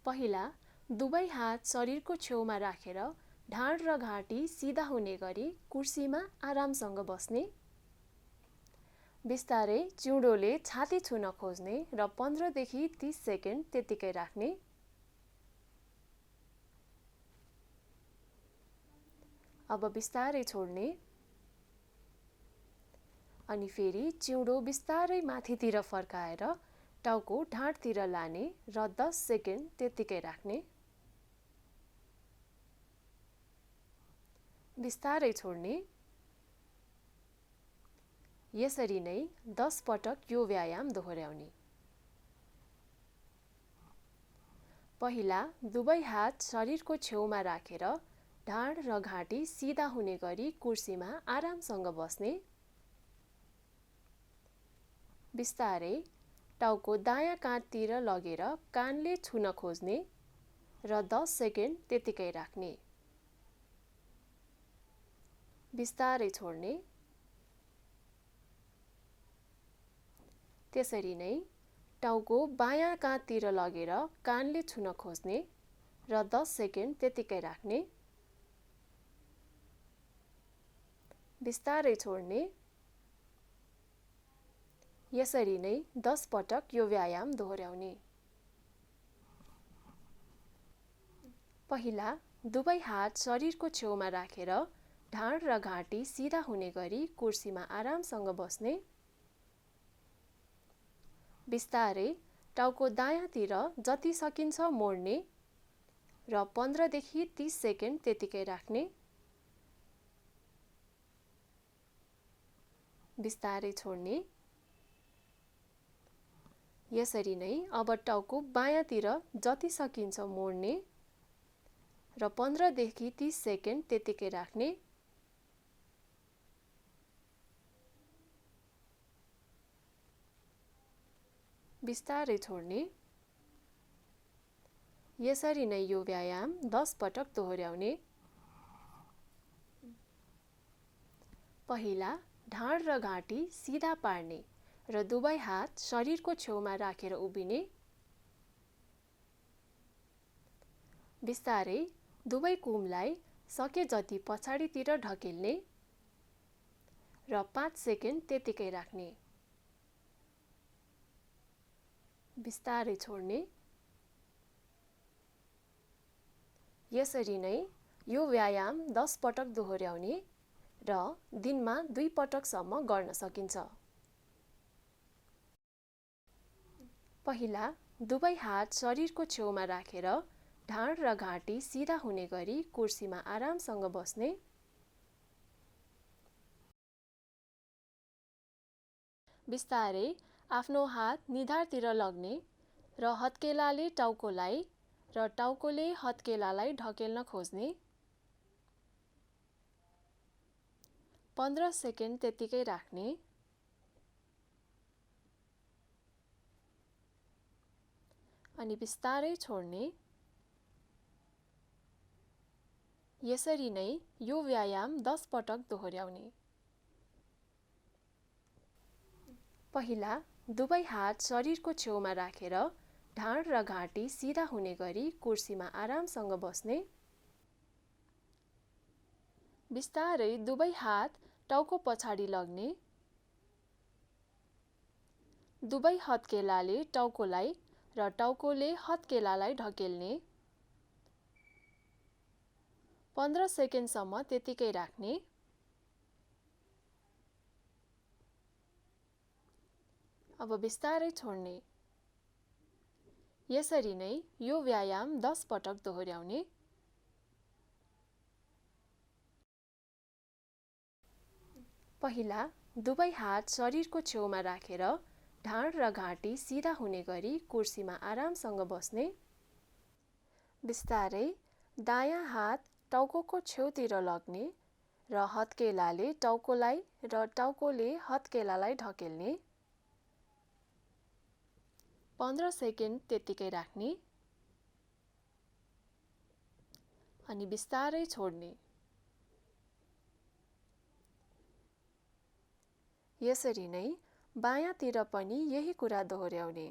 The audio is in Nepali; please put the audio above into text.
पहिला दुवै हात शरीरको छेउमा राखेर ढाड र घाँटी सिधा हुने गरी कुर्सीमा आरामसँग बस्ने। बिस्तारै चिउँडोले छाती छुन खोज्ने र 15 देखि 30 सेकेन्ड त्यतिकै राख्ने। अब बिस्तारै छोड्ने। अनि फेरि चिउँडो बिस्तारै माथितिर फर्काएर टाउको ढाडतिर लाने र 10 सेकेन्ड त्यतिकै राख्ने। बिस्तारै छोड्ने। यसरी नै 10 पटक यो व्यायाम दोहोर्याउने। पहिला दुवै हात शरीरको छेउमा राखेर ढाड र घाँटी सिधा हुने गरी कुर्सीमा आरामसँग बस्ने। बिस्तारै टाउको दायाँ काँधतिर लगेर कानले छुन खोज्ने र 10 सेकेन्ड त्यतिकै राख्ने। बिस्तारै छोड्ने। त्यसरी नै टाउको बायाँ काँधतिर लगेर कानले छुन खोज्ने र 10 सेकेन्ड त्यतिकै राख्ने। बिस्तारै छोड्ने। यसरी नै 10 पटक यो व्यायाम दोहोर्याउने। पहिला दुवै हात शरीरको छेउमा राखेर ढाड र घाँटी सिधा हुने गरी कुर्सीमा आरामसँग बस्ने। बिस्तारै टाउको दायाँतिर जति सकिन्छ मोड्ने र 15 देखि 30 सेकेन्ड त्यतिकै राख्ने। बिस्तारै छोड्ने। यसरी नै अब टाउको बायाँतिर जति सकिन्छ मोड्ने र 15 देखि 30 सेकेन्ड त्यतिकै राख्ने। बिस्तारै छोड्ने। यसरी नै यो व्यायाम 10 पटक दोहोर्याउने। पहिला ढाड र घाँटी सिधा पार्ने र दुवै हात शरीरको छेउमा राखेर उभिने। बिस्तारै दुवै कुमलाई सके जति पछाडितिर ढकेल्ने र 5 सेकेन्ड त्यतिकै राख्ने। बिस्तारै छोड्ने। यसरी नै यो व्यायाम 10 पटक दोहोर्याउने र दिनमा 2 पटकसम्म गर्न सकिन्छ। पहिला दुवै हात शरीरको छेउमा राखेर ढाड र घाँटी सिधा हुने गरी कुर्सीमा आरामसँग बस्ने। बिस्तारै आफ्नो हात निधारतिर लग्ने र हत्केलाले टाउकोलाई र टाउकोले हत्केलालाई ढकेल्न खोज्ने। 15 सेकेन्ड त्यतिकै राख्ने। अनि बिस्तारै छोड्ने। यसरी नै यो व्यायाम 10 पटक दोहोर्याउने। पहिला दुवै हात शरीरको छेउमा राखेर ढाड र घाँटी सिधा हुने गरी कुर्सीमा आरामसँग बस्ने। बिस्तारै दुवै हात टाउको पछाडि लग्ने। दुवै हत्केलाले टाउकोलाई र टाउकोले हत्केलालाई ढकेल्ने। 15 सेकेन्डसम्म त्यतिकै राख्ने। अब बिस्तारै छोड्ने। यसरी नै यो व्यायाम 10 पटक दोहोर्याउने। पहिला दुवै हात शरीरको छेउमा राखेर ढाड र घाँटी सिधा हुने गरी कुर्सीमा आरामसँग बस्ने। बिस्तारै दायाँ हात टाउकोको छेउतिर लग्ने र हत्केलाले टाउकोलाई र टाउकोले हत्केलालाई ढकेल्ने। 15 सेकेन्ड त्यतिकै राख्ने। अनि बिस्तारै छोड्ने। यसरी नै बायाँतिर पनि यही कुरा दोहोर्याउने।